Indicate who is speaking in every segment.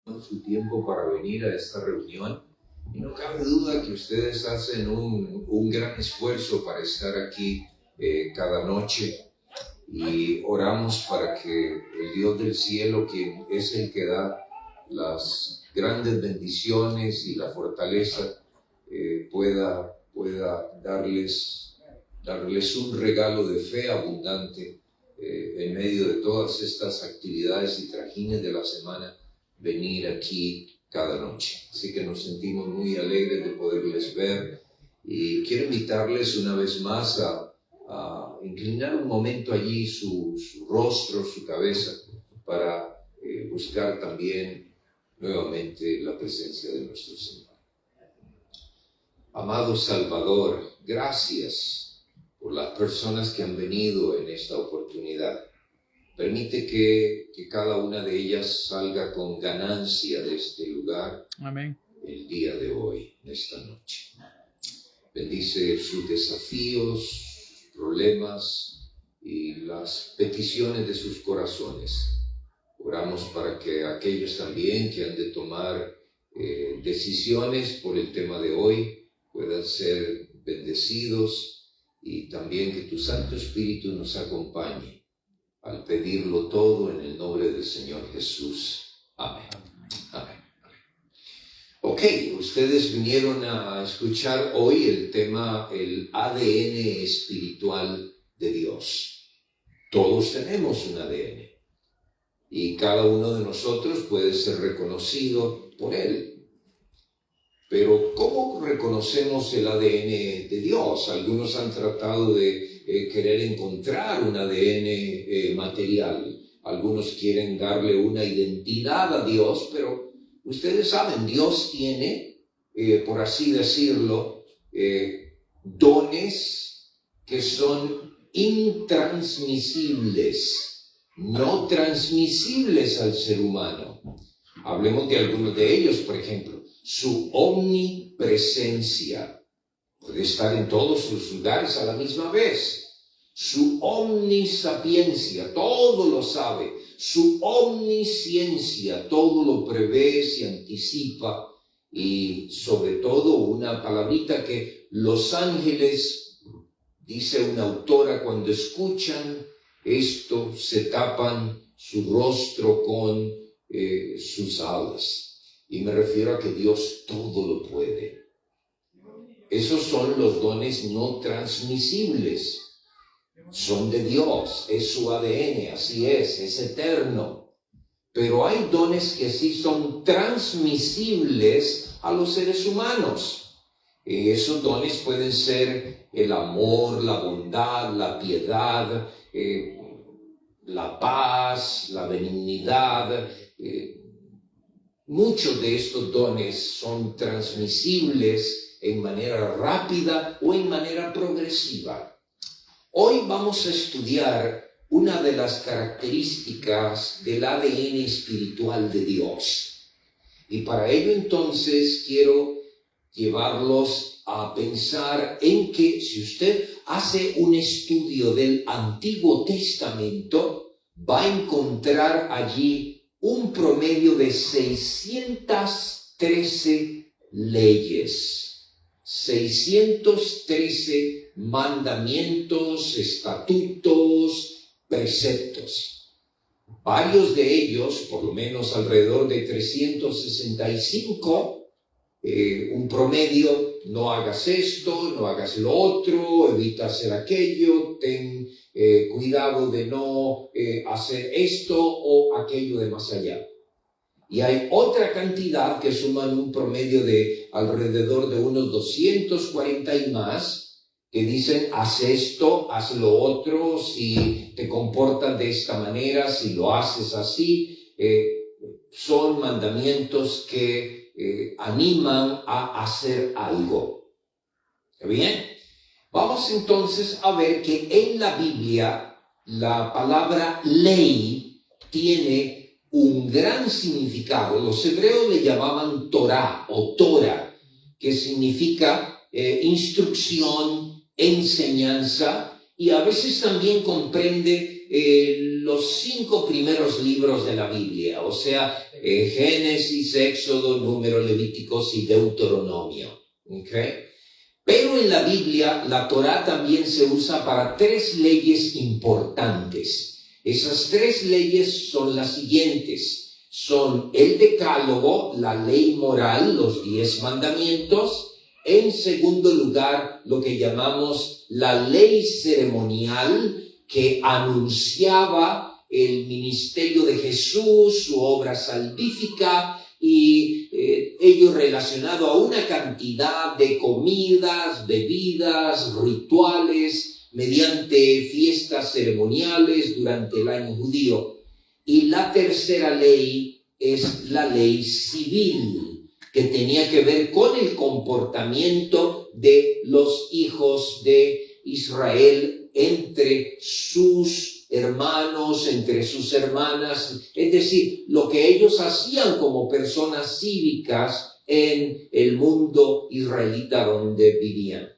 Speaker 1: su tiempo para venir a esta reunión y no cabe duda que ustedes hacen un gran esfuerzo para estar aquí cada noche, y oramos para que el Dios del cielo, quien es el que da las grandes bendiciones y la fortaleza, pueda darles un regalo de fe abundante en medio de todas estas actividades y trajines de la semana, venir aquí cada noche. Así que nos sentimos muy alegres de poderles ver, y quiero invitarles una vez más a inclinar un momento allí su rostro, su cabeza, para buscar también nuevamente la presencia de nuestro Señor. Amado Salvador, gracias por las personas que han venido en esta oportunidad. Permite que cada una de ellas salga con ganancia de este lugar.
Speaker 2: Amén.
Speaker 1: El día de hoy, esta noche. Bendice sus desafíos, problemas y las peticiones de sus corazones. Oramos para que aquellos también que han de tomar decisiones por el tema de hoy puedan ser bendecidos, y también que tu Santo Espíritu nos acompañe al pedirlo todo en el nombre del Señor Jesús. Amén. Amén. Ok, ustedes vinieron a escuchar hoy el tema, el ADN espiritual de Dios. Todos tenemos un ADN y cada uno de nosotros puede ser reconocido por él. Pero ¿cómo reconocemos el ADN de Dios? Algunos han tratado de querer encontrar un ADN material. Algunos quieren darle una identidad a Dios, pero ustedes saben, Dios tiene, por así decirlo, dones que son intransmisibles, no transmisibles al ser humano. Hablemos de algunos de ellos, por ejemplo. Su omnipresencia, puede estar en todos los lugares a la misma vez. Su omnisapiencia, todo lo sabe. Su omnisciencia, todo lo prevé, se anticipa. Y sobre todo una palabrita que los ángeles, dice una autora, cuando escuchan esto, se tapan su rostro con sus alas. Y me refiero a que Dios todo lo puede. Esos son los dones no transmisibles. Son de Dios, es su ADN, así es eterno. Pero hay dones que sí son transmisibles a los seres humanos. Esos dones pueden ser el amor, la bondad, la piedad, la paz, la benignidad. Muchos de estos dones son transmisibles en manera rápida o en manera progresiva. Hoy vamos a estudiar una de las características del ADN espiritual de Dios. Y para ello entonces quiero llevarlos a pensar en que si usted hace un estudio del Antiguo Testamento, va a encontrar allí un promedio de 613 leyes, 613 mandamientos, estatutos, preceptos. Varios de ellos, por lo menos alrededor de 365, un promedio: no hagas esto, no hagas lo otro, evita hacer aquello, ten cuidado de no hacer esto o aquello de más allá. Y hay otra cantidad que suman un promedio de alrededor de unos 240 y más, que dicen: haz esto, haz lo otro, si te comportas de esta manera, si lo haces así. Son mandamientos que animan a hacer algo. ¿Bien? Vamos entonces a ver que en la Biblia la palabra ley tiene un gran significado. Los hebreos le llamaban Torah o Torah, que significa instrucción, enseñanza, y a veces también comprende los 5 primeros libros de la Biblia, o sea, Génesis, Éxodo, Número, Levíticos y Deuteronomio. ¿Okay? Pero en la Biblia, la Torá también se usa para 3 leyes importantes. Esas 3 leyes son las siguientes. Son el Decálogo, la ley moral, los 10 mandamientos. En segundo lugar, lo que llamamos la ley ceremonial, que anunciaba el ministerio de Jesús, su obra salvífica, y ello relacionado a una cantidad de comidas, bebidas, rituales, mediante fiestas ceremoniales durante el año judío. Y la tercera ley es la ley civil, que tenía que ver con el comportamiento de los hijos de Israel entre sus hermanos, entre sus hermanas, es decir, lo que ellos hacían como personas cívicas en el mundo israelita donde vivían.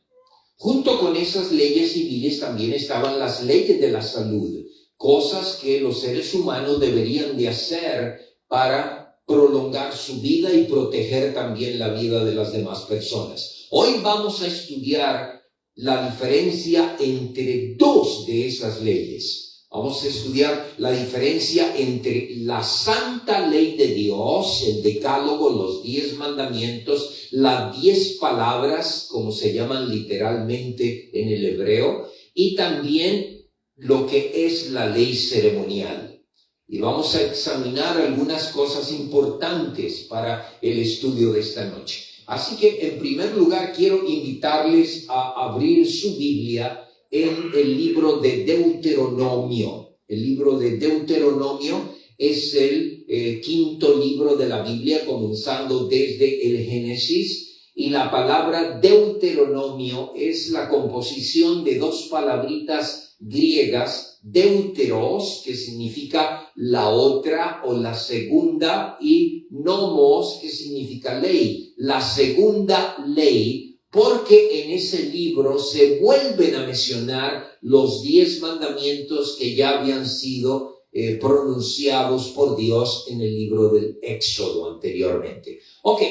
Speaker 1: Junto con esas leyes civiles también estaban las leyes de la salud, cosas que los seres humanos deberían de hacer para prolongar su vida y proteger también la vida de las demás personas. Hoy vamos a estudiar la diferencia entre 2 de esas leyes. Vamos a estudiar la diferencia entre la santa ley de Dios, el Decálogo, los 10 mandamientos, las 10 palabras, como se llaman literalmente en el hebreo, y también lo que es la ley ceremonial. Y vamos a examinar algunas cosas importantes para el estudio de esta noche. Así que, en primer lugar, quiero invitarles a abrir su Biblia en el libro de Deuteronomio. El libro de Deuteronomio es el 5º libro de la Biblia, comenzando desde el Génesis. Y la palabra Deuteronomio es la composición de 2 palabritas griegas, deuteros, que significa la otra o la segunda, y nomos, que significa ley, la segunda ley, porque en ese libro se vuelven a mencionar los 10 mandamientos que ya habían sido pronunciados por Dios en el libro del Éxodo anteriormente. Ok,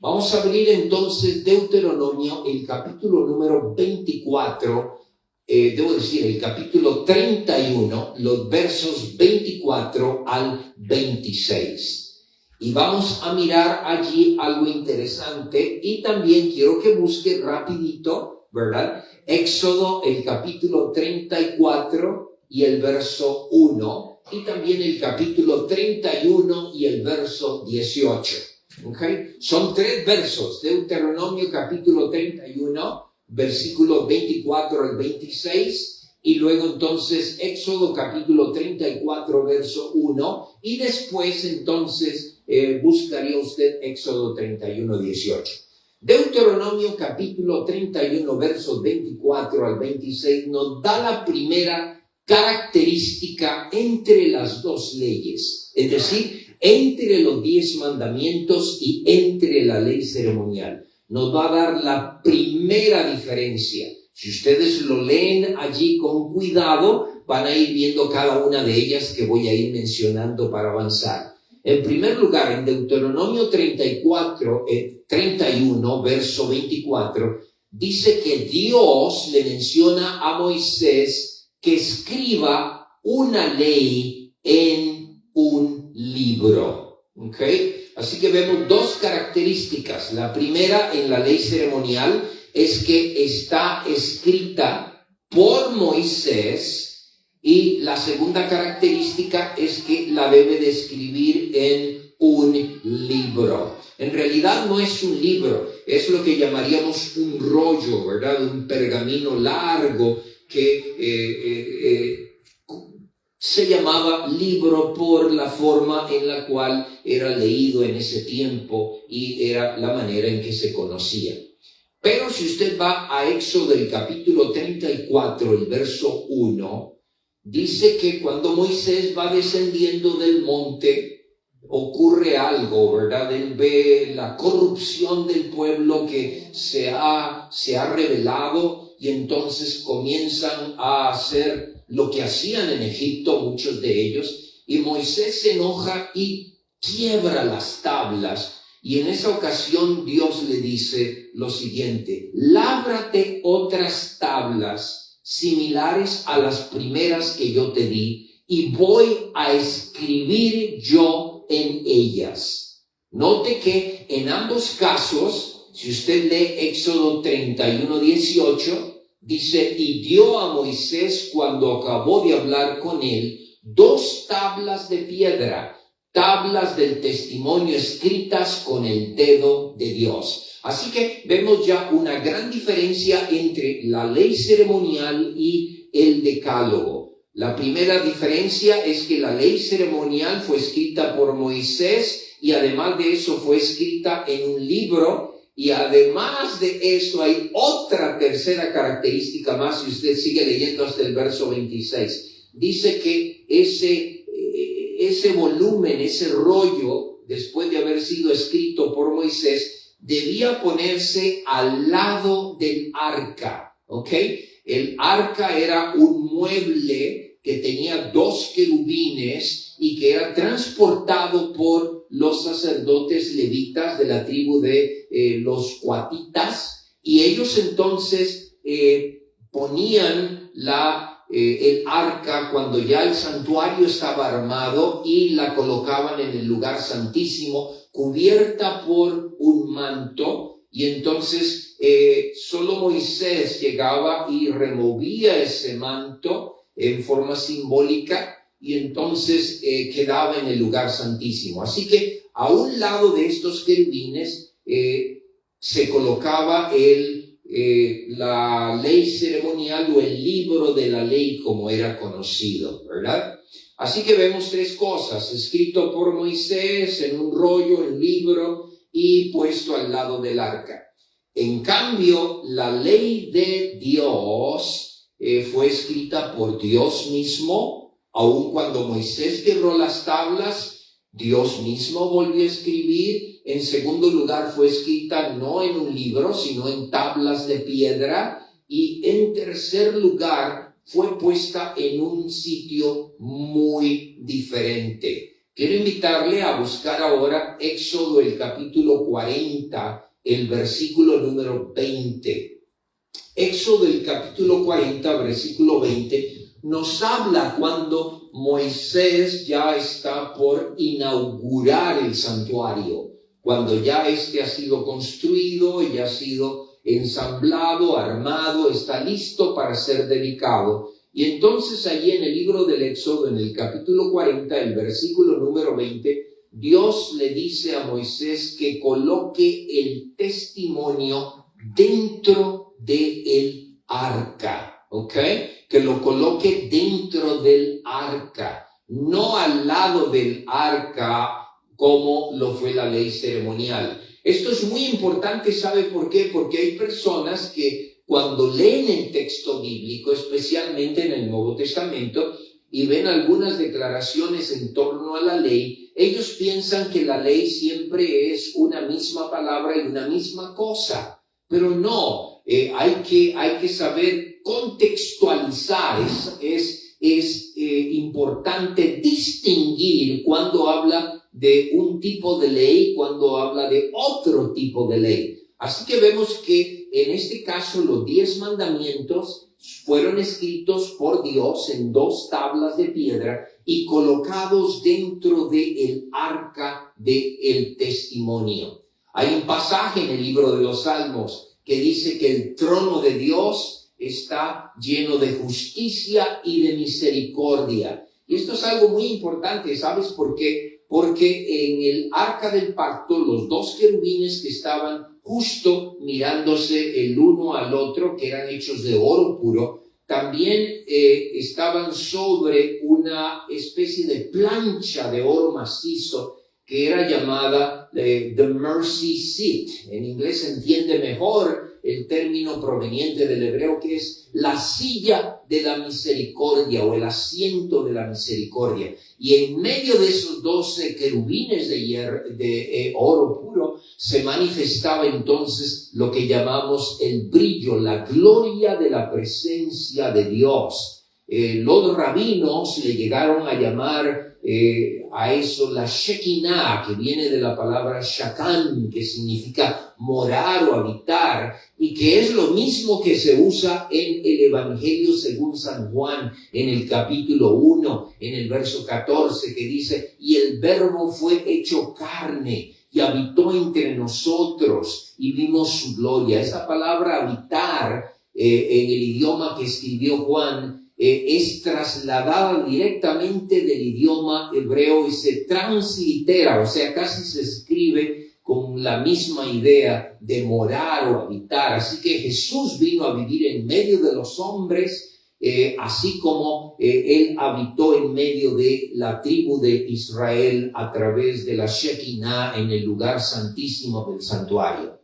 Speaker 1: vamos a abrir entonces Deuteronomio, el capítulo número 24, el capítulo 31, los versos 24 al 26. Y vamos a mirar allí algo interesante, y también quiero que busque rapidito, ¿verdad? Éxodo, el capítulo 34 y el verso 1, y también el capítulo 31 y el verso 18. ¿Okay? Son 3 versos, Deuteronomio capítulo 31, versículo 24 al 26, y luego entonces Éxodo capítulo 34, verso 1, y después entonces buscaría usted Éxodo 31, 18. Deuteronomio capítulo 31, versos 24 al 26 nos da la primera característica entre las 2 leyes, es decir, entre los 10 mandamientos y entre la ley ceremonial. Nos va a dar la primera diferencia. Si ustedes lo leen allí con cuidado, van a ir viendo cada una de ellas que voy a ir mencionando para avanzar. En primer lugar, en Deuteronomio 31, verso 24, dice que Dios le menciona a Moisés que escriba una ley en un libro. ¿Okay? Así que vemos 2 características. La primera, en la ley ceremonial, es que está escrita por Moisés, y la segunda característica es que la debe de escribir en un libro. En realidad no es un libro, es lo que llamaríamos un rollo, ¿verdad? Un pergamino largo que se llamaba libro por la forma en la cual era leído en ese tiempo y era la manera en que se conocía. Pero si usted va a Éxodo del capítulo 34, el verso 1, dice que cuando Moisés va descendiendo del monte, ocurre algo, ¿verdad? Él ve la corrupción del pueblo que se ha revelado, y entonces comienzan a hacer lo que hacían en Egipto muchos de ellos, y Moisés se enoja y quiebra las tablas. Y en esa ocasión Dios le dice lo siguiente: lábrate otras tablas similares a las primeras que yo te di, y voy a escribir yo en ellas. Note que en ambos casos, si usted lee Éxodo 31:18, dice: y dio a Moisés, cuando acabó de hablar con él, 2 tablas de piedra, tablas del testimonio escritas con el dedo de Dios. Así que vemos ya una gran diferencia entre la ley ceremonial y el decálogo. La primera diferencia es que la ley ceremonial fue escrita por Moisés, y además de eso fue escrita en un libro. Y además de eso hay otra tercera característica más, si usted sigue leyendo hasta el verso 26. Dice que ese volumen, ese rollo, después de haber sido escrito por Moisés, debía ponerse al lado del arca, ¿ok? El arca era un mueble que tenía 2 querubines y que era transportado por los sacerdotes levitas de la tribu de los coatitas, y ellos entonces ponían el arca cuando ya el santuario estaba armado y la colocaban en el lugar santísimo, cubierta por un manto, y entonces solo Moisés llegaba y removía ese manto en forma simbólica, y entonces quedaba en el lugar santísimo. Así que a un lado de estos querubines se colocaba la ley ceremonial, o el libro de la ley, como era conocido, ¿verdad? Así que vemos 3 cosas: escrito por Moisés en un rollo, en libro, y puesto al lado del arca. En cambio, la ley de Dios fue escrita por Dios mismo. Aun cuando Moisés quebró las tablas, Dios mismo volvió a escribir. En segundo lugar, fue escrita no en un libro, sino en tablas de piedra. Y en tercer lugar, fue puesta en un sitio muy diferente. Quiero invitarle a buscar ahora Éxodo, el capítulo 40, el versículo número 20. Éxodo, el capítulo 40, versículo 20. Nos habla cuando Moisés ya está por inaugurar el santuario, cuando ya ha sido construido, ya ha sido ensamblado, armado, está listo para ser dedicado. Y entonces allí en el libro del Éxodo, en el capítulo 40, el versículo número 20, Dios le dice a Moisés que coloque el testimonio dentro del arca, ¿ok? Que lo coloque dentro del arca, no al lado del arca como lo fue la ley ceremonial. Esto es muy importante, ¿sabe por qué? Porque hay personas que cuando leen el texto bíblico, especialmente en el Nuevo Testamento, y ven algunas declaraciones en torno a la ley, ellos piensan que la ley siempre es una misma palabra y una misma cosa, pero no. Hay que saber contextualizar. Es importante distinguir cuando habla de un tipo de ley, cuando habla de otro tipo de ley. Así que vemos que en este caso los 10 mandamientos fueron escritos por Dios en 2 tablas de piedra y colocados dentro del arca del testimonio. Hay un pasaje en el libro de los Salmos que dice que el trono de Dios está lleno de justicia y de misericordia. Y esto es algo muy importante, ¿sabes por qué? Porque en el arca del pacto, los 2 querubines que estaban justo mirándose el uno al otro, que eran hechos de oro puro, también estaban sobre una especie de plancha de oro macizo que era llamada the mercy seat. En inglés se entiende mejor el término proveniente del hebreo, que es la silla de la misericordia o el asiento de la misericordia. Y en medio de esos 12 querubines de oro puro se manifestaba entonces lo que llamamos el brillo, la gloria de la presencia de Dios. Los rabinos le llegaron a llamar a eso la Shekinah, que viene de la palabra Shakan, que significa morar o habitar, y que es lo mismo que se usa en el Evangelio según San Juan, en el capítulo 1, en el verso 14, que dice, y el Verbo fue hecho carne y habitó entre nosotros y vimos su gloria. Esta palabra habitar en el idioma que escribió Juan es trasladada directamente del idioma hebreo y se translitera, o sea, casi se escribe con la misma idea de morar o habitar. Así que Jesús vino a vivir en medio de los hombres, así como él habitó en medio de la tribu de Israel a través de la Shekinah en el lugar santísimo del santuario.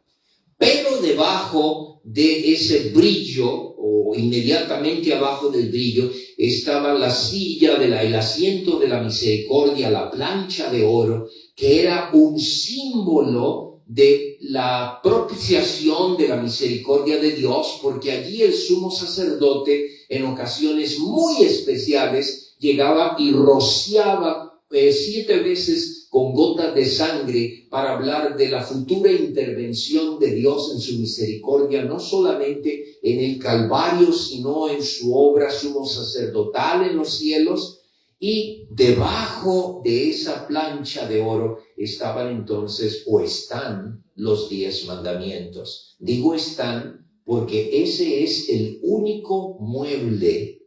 Speaker 1: Pero debajo de ese brillo, o inmediatamente abajo del brillo, estaba la silla el asiento de la misericordia, la plancha de oro, que era un símbolo de la propiciación de la misericordia de Dios, porque allí el sumo sacerdote, en ocasiones muy especiales, llegaba y rociaba 7 veces con gotas de sangre para hablar de la futura intervención de Dios en su misericordia, no solamente en el Calvario, sino en su obra sumo sacerdotal en los cielos. Y debajo de esa plancha de oro estaban entonces, o están, los 10 mandamientos. Digo están porque ese es el único mueble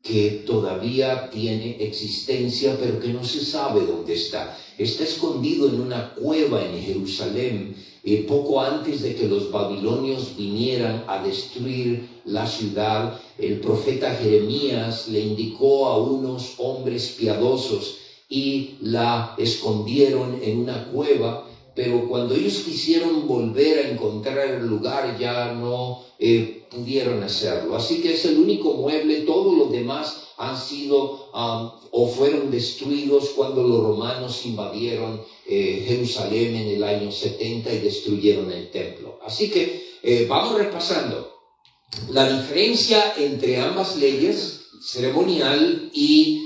Speaker 1: que todavía tiene existencia, pero que no se sabe dónde está. Está escondido en una cueva en Jerusalén, poco antes de que los babilonios vinieran a destruir la ciudad. El profeta Jeremías le indicó a unos hombres piadosos y la escondieron en una cueva, pero cuando ellos quisieron volver a encontrar el lugar ya no pudieron hacerlo. Así que es el único mueble. Todos los demás han sido o fueron destruidos cuando los romanos invadieron Jerusalén en el año 70 y destruyeron el templo. Así que vamos repasando la diferencia entre ambas leyes, ceremonial y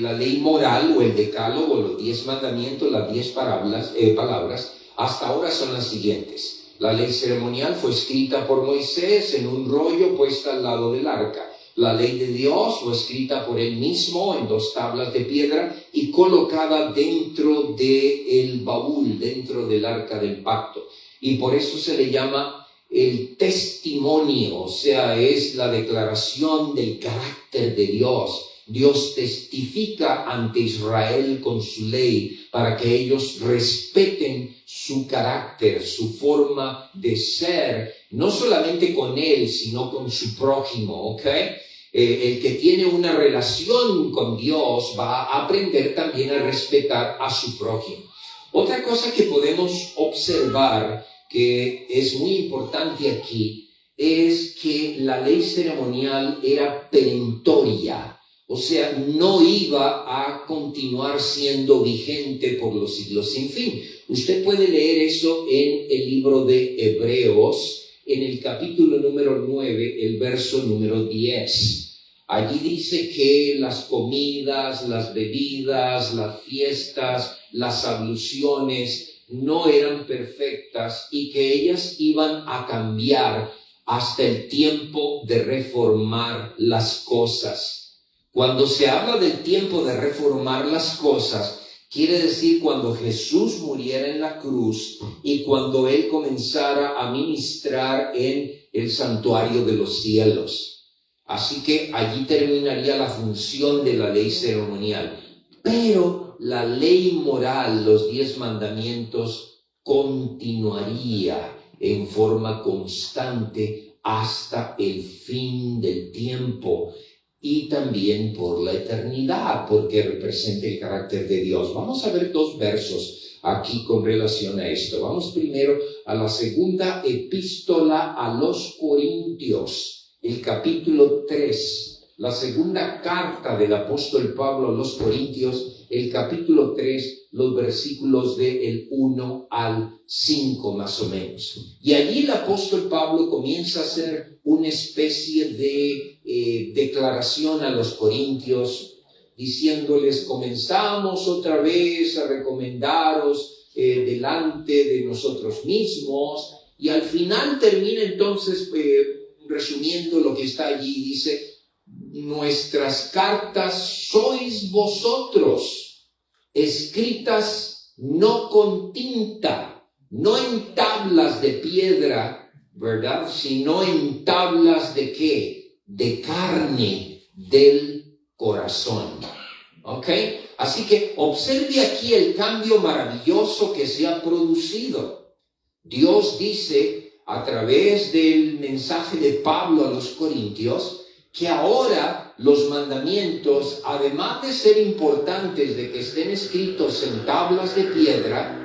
Speaker 1: la ley moral o el decálogo, los 10 mandamientos, las 10 palabras, hasta ahora son las siguientes. La ley ceremonial fue escrita por Moisés en un rollo puesta al lado del arca. La ley de Dios fue escrita por él mismo en 2 tablas de piedra y colocada dentro del baúl, dentro del arca del pacto. Y por eso se le llama el testimonio, o sea, es la declaración del carácter de Dios. Dios testifica ante Israel con su ley para que ellos respeten su carácter, su forma de ser, no solamente con él, sino con su prójimo, ¿ok? El que tiene una relación con Dios va a aprender también a respetar a su prójimo. Otra cosa que podemos observar que es muy importante aquí es que la ley ceremonial era perentoria. O sea, no iba a continuar siendo vigente por los siglos sin fin. Usted puede leer eso en el libro de Hebreos, en el capítulo número 9, el verso número 10. Allí dice que las comidas, las bebidas, las fiestas, las abluciones no eran perfectas y que ellas iban a cambiar hasta el tiempo de reformar las cosas. Cuando se habla del tiempo de reformar las cosas, quiere decir cuando Jesús muriera en la cruz y cuando Él comenzara a ministrar en el santuario de los cielos. Así que allí terminaría la función de la ley ceremonial. Pero la ley moral, los 10 mandamientos, continuaría en forma constante hasta el fin del tiempo. Y también por la eternidad, porque representa el carácter de Dios. Vamos a ver 2 versos aquí con relación a esto. Vamos primero a la segunda epístola a los Corintios, el capítulo 3. la segunda carta del apóstol Pablo a los Corintios, el capítulo 3, los versículos del 1 al 5 más o menos. Y allí el apóstol Pablo comienza a hacer una especie de declaración a los corintios, diciéndoles: comenzamos otra vez a recomendaros delante de nosotros mismos, y al final termina entonces resumiendo lo que está allí, dice: nuestras cartas sois vosotros, escritas no con tinta, no en tablas de piedra, ¿verdad?, sino en tablas de ¿qué? De carne del corazón. ¿Ok? Así que observe aquí el cambio maravilloso que se ha producido. Dios dice a través del mensaje de Pablo a los Corintios que ahora los mandamientos, además de ser importantes de que estén escritos en tablas de piedra,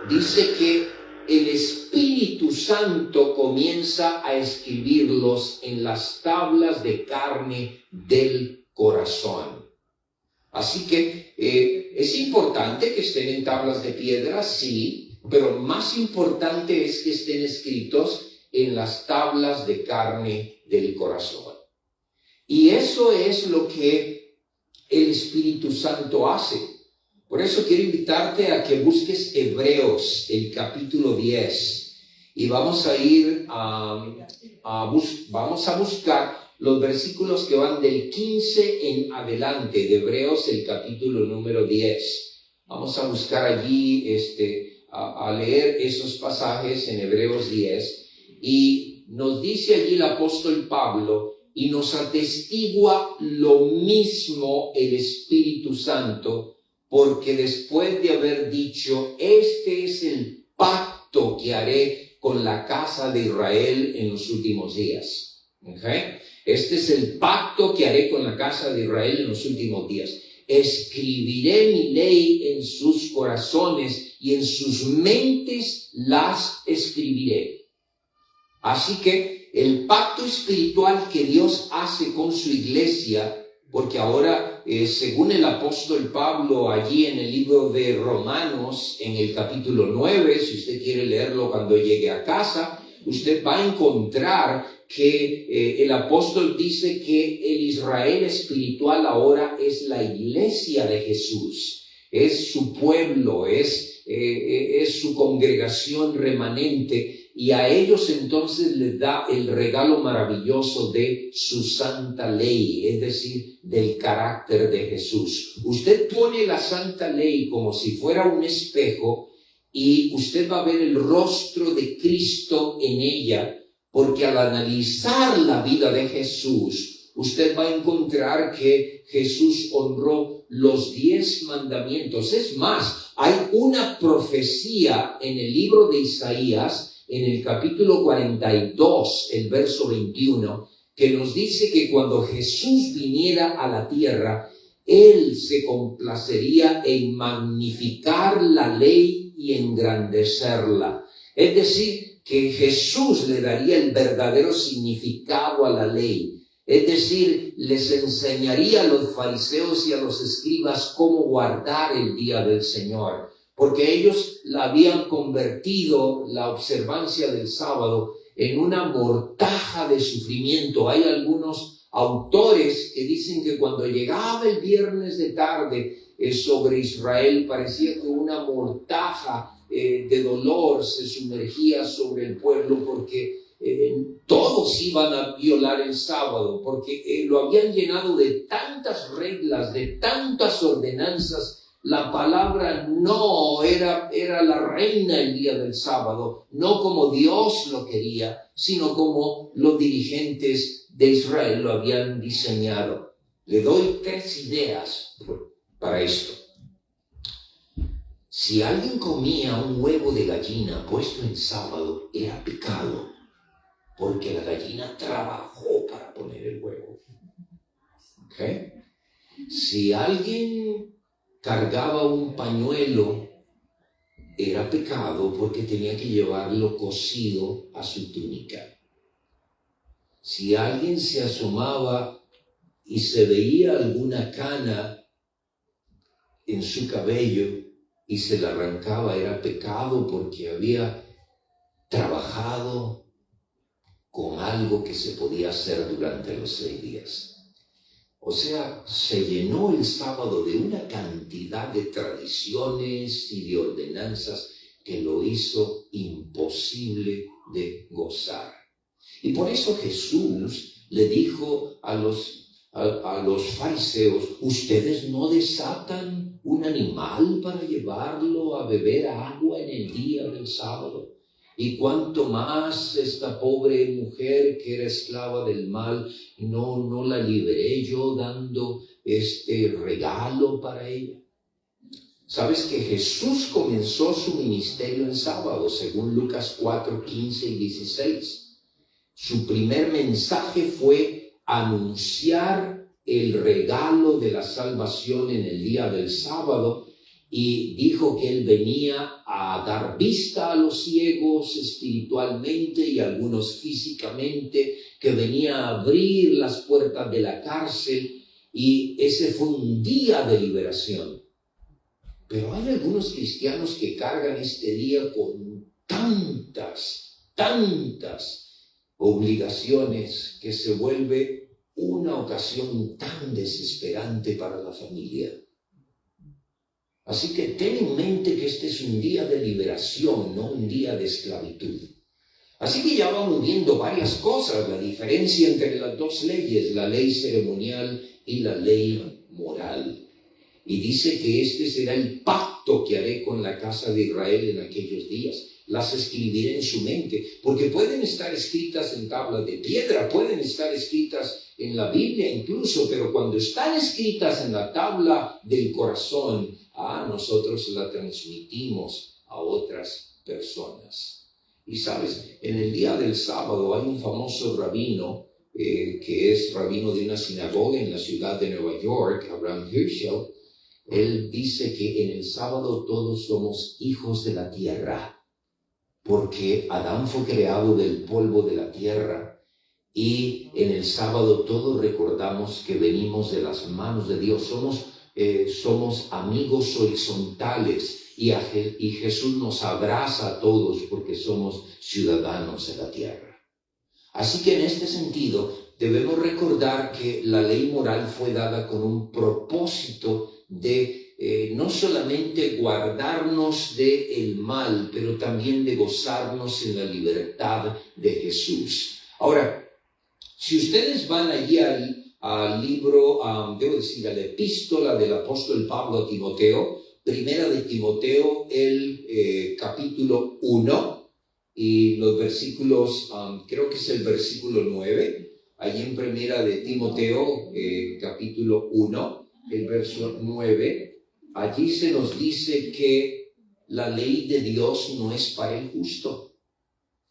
Speaker 1: dice que el Espíritu Santo comienza a escribirlos en las tablas de carne del corazón. Así que es importante que estén en tablas de piedra, sí, pero más importante es que estén escritos en las tablas de carne del corazón. Y eso es lo que el Espíritu Santo hace. Por eso quiero invitarte a que busques Hebreos, el capítulo 10. Y vamos a ir vamos a buscar los versículos que van del 15 en adelante, de Hebreos, el capítulo número 10. Vamos a buscar allí, a leer esos pasajes en Hebreos 10. Y nos dice allí el apóstol Pablo, y nos atestigua lo mismo el Espíritu Santo, porque después de haber dicho: este es el pacto que haré con la casa de Israel en los últimos días. ¿Okay? Este es el pacto que haré con la casa de Israel en los últimos días. Escribiré mi ley en sus corazones y en sus mentes las escribiré. Así que el pacto espiritual que Dios hace con su iglesia, porque ahora, según el apóstol Pablo, allí en el libro de Romanos, en el capítulo 9, si usted quiere leerlo cuando llegue a casa, usted va a encontrar que el apóstol dice que el Israel espiritual ahora es la iglesia de Jesús, es su pueblo, es su congregación remanente. Y a ellos entonces les da el regalo maravilloso de su santa ley, es decir, del carácter de Jesús. Usted pone la santa ley como si fuera un espejo y usted va a ver el rostro de Cristo en ella, porque al analizar la vida de Jesús, usted va a encontrar que Jesús honró los 10 mandamientos. Es más, hay una profecía en el libro de Isaías, en el capítulo 42, el verso 21, que nos dice que cuando Jesús viniera a la tierra, Él se complacería en magnificar la ley y engrandecerla. Es decir, que Jesús le daría el verdadero significado a la ley. Es decir, les enseñaría a los fariseos y a los escribas cómo guardar el día del Señor, porque ellos la habían convertido, la observancia del sábado, en una mortaja de sufrimiento. Hay algunos autores que dicen que cuando llegaba el viernes de tarde sobre Israel, parecía que una mortaja de dolor se sumergía sobre el pueblo, porque todos iban a violar el sábado, porque lo habían llenado de tantas reglas, de tantas ordenanzas. La palabra no era la reina el día del sábado, no como Dios lo quería, sino como los dirigentes de Israel lo habían diseñado. Le doy 3 ideas para esto. Si alguien comía un huevo de gallina puesto en sábado, era pecado, porque la gallina trabajó para poner el huevo. ¿Okay? Si alguien cargaba un pañuelo, era pecado porque tenía que llevarlo cosido a su túnica. Si alguien se asomaba y se veía alguna cana en su cabello y se la arrancaba, era pecado porque había trabajado con algo que se podía hacer durante los 6 días. O sea, se llenó el sábado de una cantidad de tradiciones y de ordenanzas que lo hizo imposible de gozar. Y por eso Jesús le dijo a los fariseos: ustedes no desatan un animal para llevarlo a beber agua en el día del sábado. Y cuanto más esta pobre mujer que era esclava del mal, no la liberé yo dando este regalo para ella. Sabes que Jesús comenzó su ministerio en sábado, según Lucas 4, 15 y 16. Su primer mensaje fue anunciar el regalo de la salvación en el día del sábado, y dijo que él venía a dar vista a los ciegos espiritualmente y algunos físicamente, que venía a abrir las puertas de la cárcel, y ese fue un día de liberación. Pero hay algunos cristianos que cargan este día con tantas obligaciones que se vuelve una ocasión tan desesperante para la familia. Así que ten en mente que este es un día de liberación, no un día de esclavitud. Así que ya vamos viendo varias cosas, la diferencia entre las dos leyes, la ley ceremonial y la ley moral. Y dice que este será el pacto que haré con la casa de Israel en aquellos días. Las escribiré en su mente, porque pueden estar escritas en tablas de piedra, pueden estar escritas en la Biblia incluso, pero cuando están escritas en la tabla del corazón, nosotros la transmitimos a otras personas. Y sabes, en el día del sábado hay un famoso rabino, que es rabino de una sinagoga en la ciudad de Nueva York, Abraham Hirschel. Él dice que en el sábado todos somos hijos de la tierra, porque Adán fue creado del polvo de la tierra, y en el sábado todos recordamos que venimos de las manos de Dios, somos amigos horizontales, y Jesús nos abraza a todos porque somos ciudadanos de la tierra. Así que en este sentido debemos recordar que la ley moral fue dada con un propósito de no solamente guardarnos del mal, pero también de gozarnos en la libertad de Jesús. Ahora, si ustedes van allí al libro, a la epístola del apóstol Pablo a Timoteo, primera de Timoteo, el capítulo 1, y los versículos, creo que es el versículo 9, allí en primera de Timoteo, capítulo 1, el verso 9, allí se nos dice que la ley de Dios no es para el justo.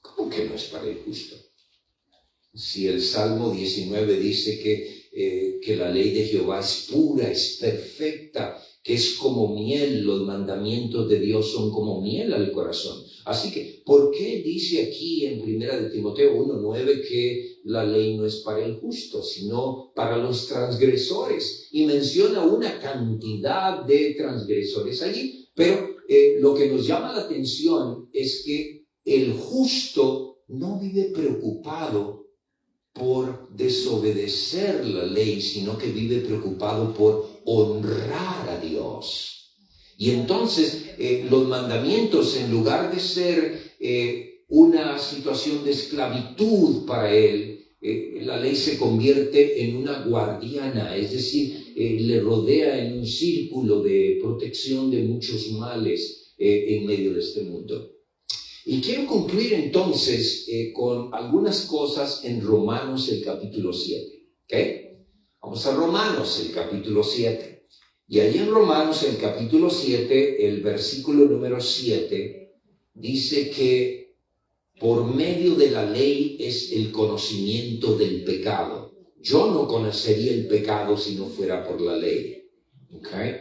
Speaker 1: ¿Cómo que no es para el justo? Si el Salmo 19 dice que la ley de Jehová es pura, es perfecta, que es como miel, los mandamientos de Dios son como miel al corazón. Así que, ¿por qué dice aquí en 1 de Timoteo 1:9 que la ley no es para el justo, sino para los transgresores? Y menciona una cantidad de transgresores allí, pero lo que nos llama la atención es que el justo no vive preocupado por desobedecer la ley, sino que vive preocupado por honrar a Dios. Y entonces los mandamientos, en lugar de ser una situación de esclavitud para él, la ley se convierte en una guardiana, es decir, le rodea en un círculo de protección de muchos males en medio de este mundo. Y quiero concluir entonces con algunas cosas en Romanos el capítulo 7. ¿Okay? Vamos a Romanos el capítulo 7. Y allí en Romanos el capítulo 7, el versículo número 7, dice que por medio de la ley es el conocimiento del pecado. Yo no conocería el pecado si no fuera por la ley. ¿Okay?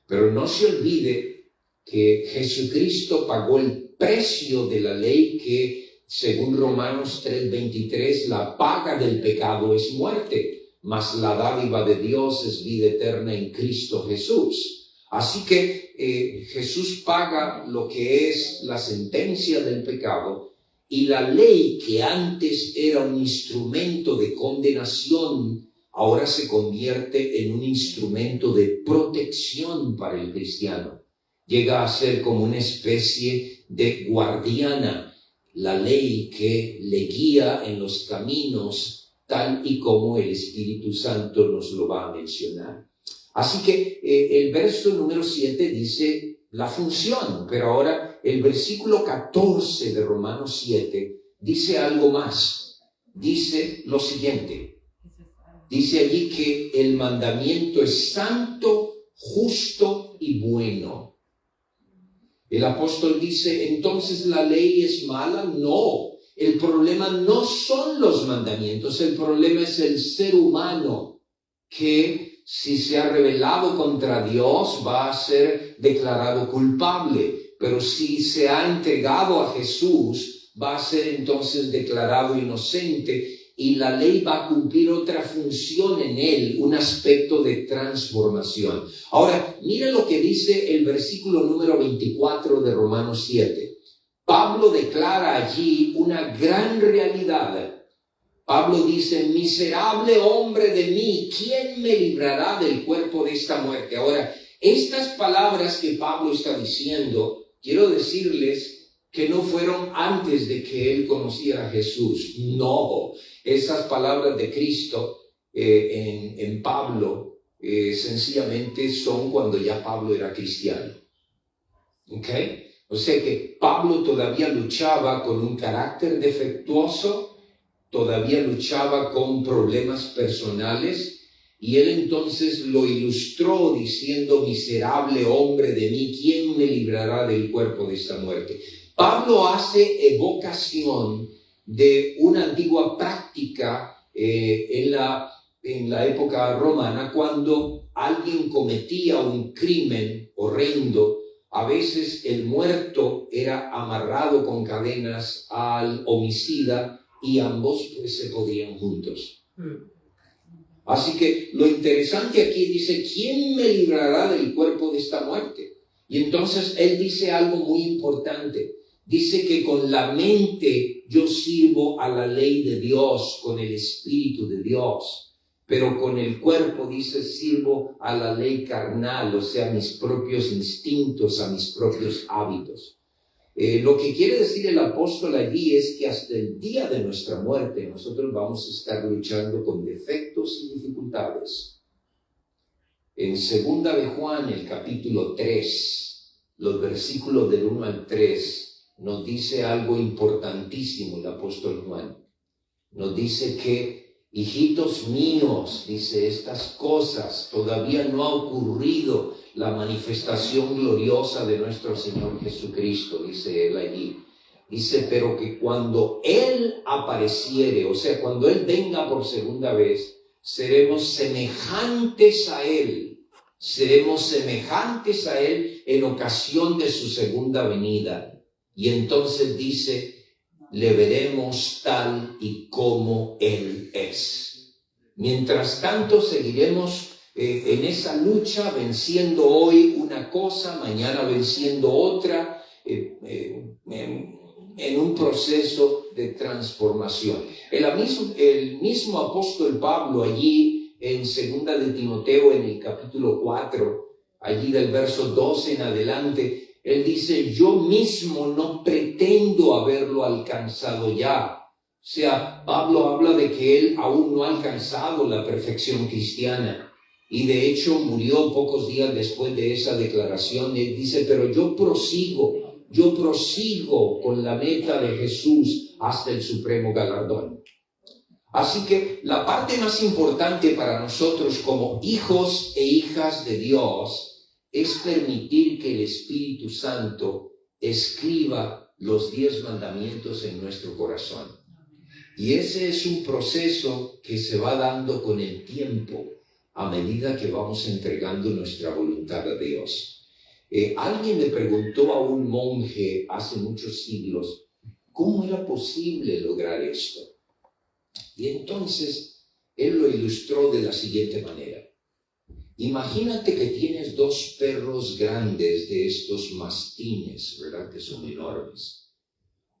Speaker 1: Pero no se olvide que Jesucristo pagó el precio de la ley, que según Romanos 3:23, la paga del pecado es muerte, mas la dádiva de Dios es vida eterna en Cristo Jesús. Así que Jesús paga lo que es la sentencia del pecado, y la ley, que antes era un instrumento de condenación, ahora se convierte en un instrumento de protección para el cristiano. Llega a ser como una especie de guardiana, la ley que le guía en los caminos, tal y como el Espíritu Santo nos lo va a mencionar. Así que el verso número 7 dice la función, pero ahora el versículo 14 de Romanos 7 dice algo más. Dice lo siguiente. Dice allí que el mandamiento es santo, justo y bueno. El apóstol dice, ¿entonces la ley es mala? No. El problema no son los mandamientos, el problema es el ser humano que, si se ha rebelado contra Dios, va a ser declarado culpable. Pero si se ha entregado a Jesús, va a ser entonces declarado inocente, y la ley va a cumplir otra función en él, un aspecto de transformación. Ahora, mira lo que dice el versículo número 24 de Romanos 7. Pablo declara allí una gran realidad. Pablo dice, miserable hombre de mí, ¿quién me librará del cuerpo de esta muerte? Ahora, estas palabras que Pablo está diciendo, quiero decirles que no fueron antes de que él conociera a Jesús. No, esas palabras de Cristo en Pablo sencillamente son cuando ya Pablo era cristiano. ¿Ok? O sea que Pablo todavía luchaba con un carácter defectuoso, todavía luchaba con problemas personales, y él entonces lo ilustró diciendo, miserable hombre de mí, ¿quién me librará del cuerpo de esta muerte? Pablo hace evocación de una antigua práctica en la época romana, cuando alguien cometía un crimen horrendo. A veces el muerto era amarrado con cadenas al homicida y ambos pues se podían juntos. Así que lo interesante aquí dice, ¿quién me librará del cuerpo de esta muerte? Y entonces él dice algo muy importante. Dice que con la mente yo sirvo a la ley de Dios, con el Espíritu de Dios, pero con el cuerpo, dice, sirvo a la ley carnal, o sea, a mis propios instintos, a mis propios hábitos. Lo que quiere decir el apóstol allí es que hasta el día de nuestra muerte nosotros vamos a estar luchando con defectos y dificultades. En 2 de Juan, el capítulo 3, los versículos del 1 al 3, nos dice algo importantísimo el apóstol Juan. Nos dice que, hijitos míos, dice, estas cosas todavía no ha ocurrido la manifestación gloriosa de nuestro Señor Jesucristo, dice él allí. Dice, pero que cuando Él apareciere, o sea, cuando Él venga por segunda vez, seremos semejantes a Él. Seremos semejantes a Él en ocasión de su segunda venida. Y entonces dice, le veremos tal y como Él es. Mientras tanto, seguiremos en esa lucha, venciendo hoy una cosa, mañana venciendo otra, en un proceso de transformación. El mismo apóstol Pablo allí en 2 de Timoteo, en el capítulo 4, allí del verso 12 en adelante, él dice, yo mismo no pretendo haberlo alcanzado ya. O sea, Pablo habla de que él aún no ha alcanzado la perfección cristiana. Y de hecho murió pocos días después de esa declaración. Él dice, pero yo prosigo con la meta de Jesús hasta el supremo galardón. Así que la parte más importante para nosotros como hijos e hijas de Dios es permitir que el Espíritu Santo escriba los 10 mandamientos en nuestro corazón. Y ese es un proceso que se va dando con el tiempo, a medida que vamos entregando nuestra voluntad a Dios. Alguien le preguntó a un monje hace muchos siglos, ¿cómo era posible lograr esto? Y entonces Él lo ilustró de la siguiente manera. Imagínate que tienes dos perros grandes de estos mastines, ¿verdad? Que son enormes.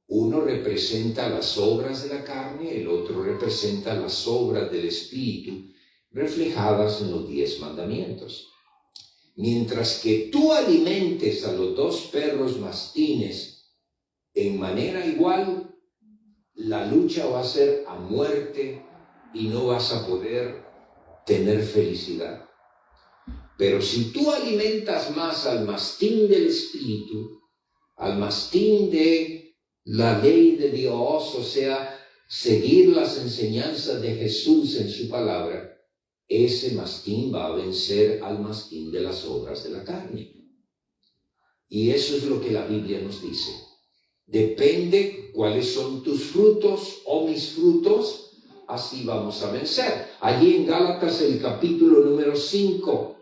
Speaker 1: Uno representa las obras de la carne, el otro representa las obras del Espíritu, reflejadas en los 10 mandamientos. Mientras que tú alimentes a los dos perros mastines en manera igual, la lucha va a ser a muerte y no vas a poder tener felicidad. Pero si tú alimentas más al mastín del Espíritu, al mastín de la ley de Dios, o sea, seguir las enseñanzas de Jesús en su palabra, ese mastín va a vencer al mastín de las obras de la carne. Y eso es lo que la Biblia nos dice. Depende cuáles son tus frutos o mis frutos, así vamos a vencer. Allí en Gálatas el capítulo número 5,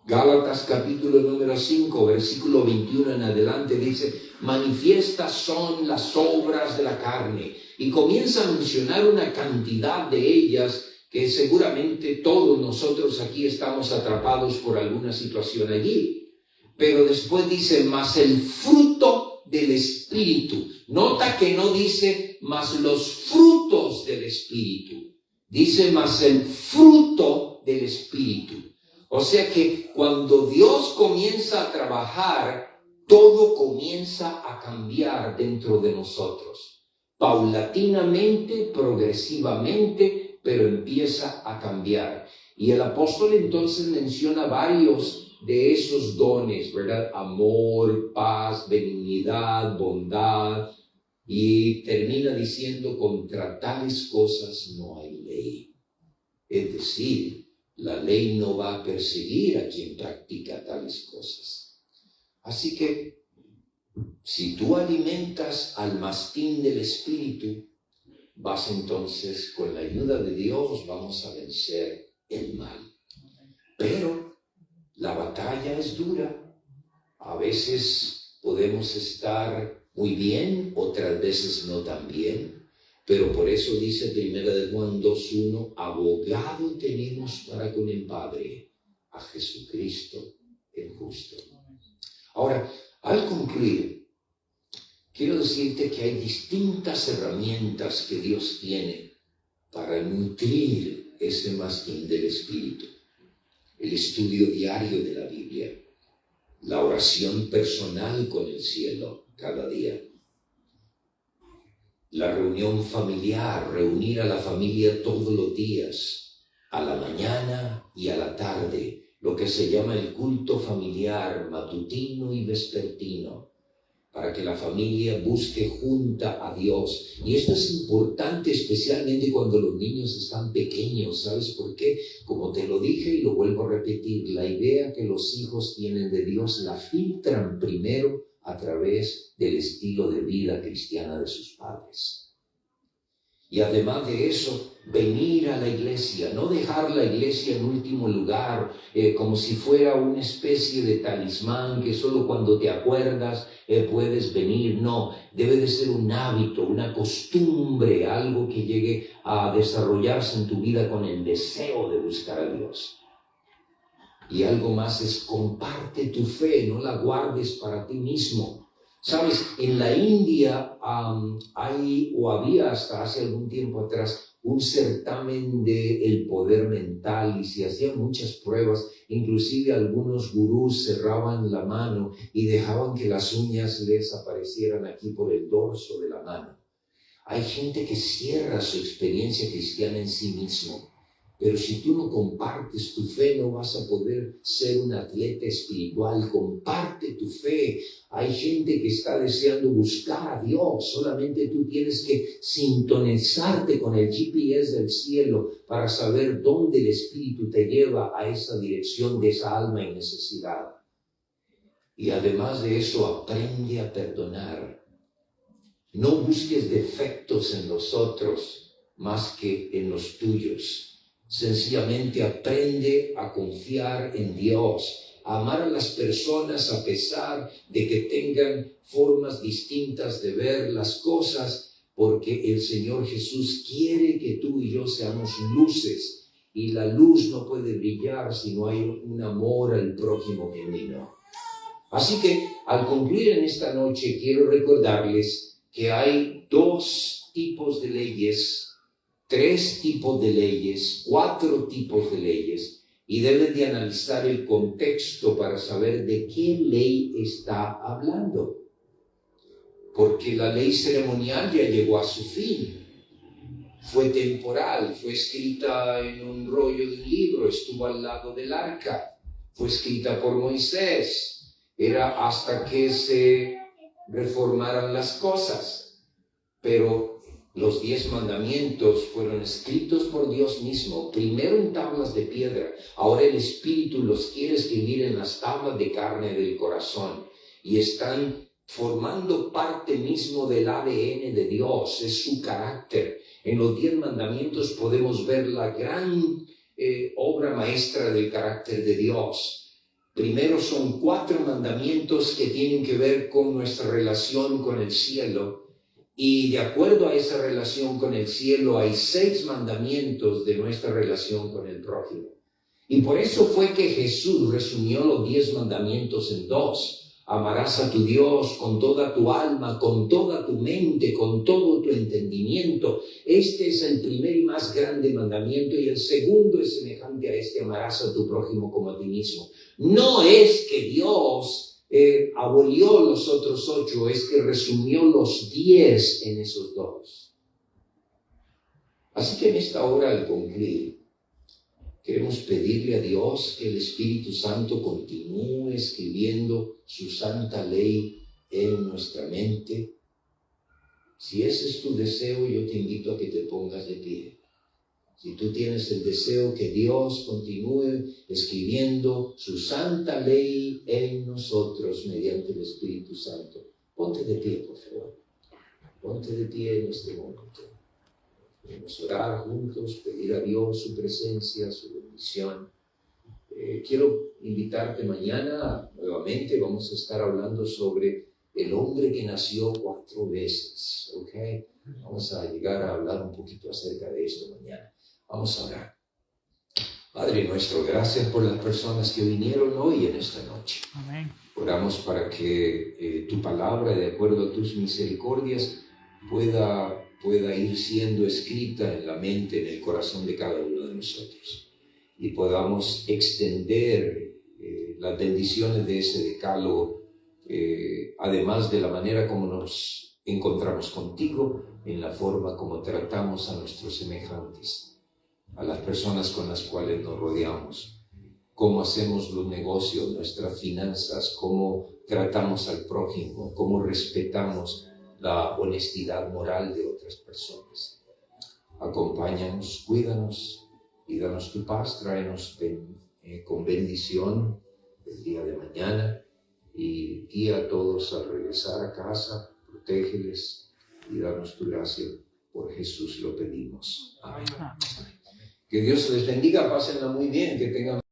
Speaker 1: Gálatas capítulo número 5, versículo 21 en adelante dice, manifiestas son las obras de la carne. Y comienza a mencionar una cantidad de ellas que seguramente todos nosotros aquí estamos atrapados por alguna situación allí. Pero después dice, más el fruto del Espíritu. Nota que no dice, más los frutos del Espíritu. Dice, más el fruto del Espíritu. O sea que cuando Dios comienza a trabajar, todo comienza a cambiar dentro de nosotros. Paulatinamente, progresivamente, pero empieza a cambiar. Y el apóstol entonces menciona varios de esos dones, ¿verdad? Amor, paz, benignidad, bondad. Y termina diciendo, contra tales cosas no hay ley. Es decir, la ley no va a perseguir a quien practica tales cosas. Así que, si tú alimentas al mastín del Espíritu, vas entonces, con la ayuda de Dios, vamos a vencer el mal. Pero la batalla es dura. A veces podemos estar muy bien, otras veces no tan bien. Pero por eso dice 1 Juan 2:1, abogado tenemos para con el Padre, a Jesucristo el justo. Ahora, al concluir, quiero decirte que hay distintas herramientas que Dios tiene para nutrir ese mastín del Espíritu. El estudio diario de la Biblia, la oración personal con el cielo cada día, la reunión familiar, reunir a la familia todos los días, a la mañana y a la tarde, lo que se llama el culto familiar matutino y vespertino, para que la familia busque junta a Dios. Y esto es importante especialmente cuando los niños están pequeños. ¿Sabes por qué? Como te lo dije y lo vuelvo a repetir, la idea que los hijos tienen de Dios la filtran primero a través del estilo de vida cristiana de sus padres. Y además de eso, venir a la iglesia, no dejar la iglesia en último lugar, como si fuera una especie de talismán que solo cuando te acuerdas puedes venir. No, debe de ser un hábito, una costumbre, algo que llegue a desarrollarse en tu vida con el deseo de buscar a Dios. Y algo más es comparte tu fe, no la guardes para ti mismo. Sabes, en la India había hasta hace algún tiempo atrás un certamen del poder mental y se hacían muchas pruebas. Inclusive algunos gurús cerraban la mano y dejaban que las uñas les aparecieran aquí por el dorso de la mano. Hay gente que cierra su experiencia cristiana en sí mismo. Pero si tú no compartes tu fe, no vas a poder ser un atleta espiritual. Comparte tu fe. Hay gente que está deseando buscar a Dios. Solamente tú tienes que sintonizarte con el GPS del cielo para saber dónde el Espíritu te lleva a esa dirección de esa alma en necesidad. Y además de eso, aprende a perdonar. No busques defectos en los otros más que en los tuyos. Sencillamente aprende a confiar en Dios, a amar a las personas a pesar de que tengan formas distintas de ver las cosas, porque el Señor Jesús quiere que tú y yo seamos luces y la luz no puede brillar si no hay un amor al prójimo genuino. Así que al concluir en esta noche quiero recordarles que hay 2 tipos de leyes, 3 tipos de leyes, 4 tipos de leyes, y deben de analizar el contexto para saber de qué ley está hablando. Porque la ley ceremonial ya llegó a su fin. Fue temporal, fue escrita en un rollo de un libro, estuvo al lado del arca, fue escrita por Moisés, era hasta que se reformaran las cosas. Pero los 10 mandamientos fueron escritos por Dios mismo, primero en tablas de piedra, ahora el Espíritu los quiere escribir en las tablas de carne del corazón, y están formando parte mismo del ADN de Dios, es su carácter. En los 10 mandamientos podemos ver la gran obra maestra del carácter de Dios. Primero son 4 mandamientos que tienen que ver con nuestra relación con el cielo, y de acuerdo a esa relación con el cielo hay 6 mandamientos de nuestra relación con el prójimo. Y por eso fue que Jesús resumió los 10 mandamientos en 2. Amarás a tu Dios con toda tu alma, con toda tu mente, con todo tu entendimiento. Este es el primer y más grande mandamiento, y el segundo es semejante a este: amarás a tu prójimo como a ti mismo. No es que Dios abolió los otros 8, es que resumió los 10 en esos 2. Así que en esta hora, al concluir, queremos pedirle a Dios que el Espíritu Santo continúe escribiendo su santa ley en nuestra mente. Si ese es tu deseo, yo te invito a que te pongas de pie. Si tú tienes el deseo que Dios continúe escribiendo su santa ley en nosotros mediante el Espíritu Santo, ponte de pie, por favor. Ponte de pie en este momento. Queremos orar juntos, pedir a Dios su presencia, su bendición. Quiero invitarte mañana nuevamente. Vamos a estar hablando sobre el hombre que nació 4 veces. ¿Ok? Vamos a llegar a hablar un poquito acerca de esto mañana. Vamos a orar. Padre nuestro, gracias por las personas que vinieron hoy en esta noche.
Speaker 2: Amén.
Speaker 1: Oramos para que tu palabra, de acuerdo a tus misericordias, pueda ir siendo escrita en la mente, en el corazón de cada uno de nosotros, y podamos extender las bendiciones de ese decálogo, además de la manera como nos encontramos contigo, en la forma como tratamos a nuestros semejantes, a las personas con las cuales nos rodeamos, cómo hacemos los negocios, nuestras finanzas, cómo tratamos al prójimo, cómo respetamos la honestidad moral de otras personas. Acompáñanos, cuídanos y danos tu paz, tráenos con bendición el día de mañana, y guía a todos al regresar a casa, protégeles y danos tu gracia. Por Jesús lo pedimos. Amén. Que Dios les bendiga, pásenla muy bien, que tengan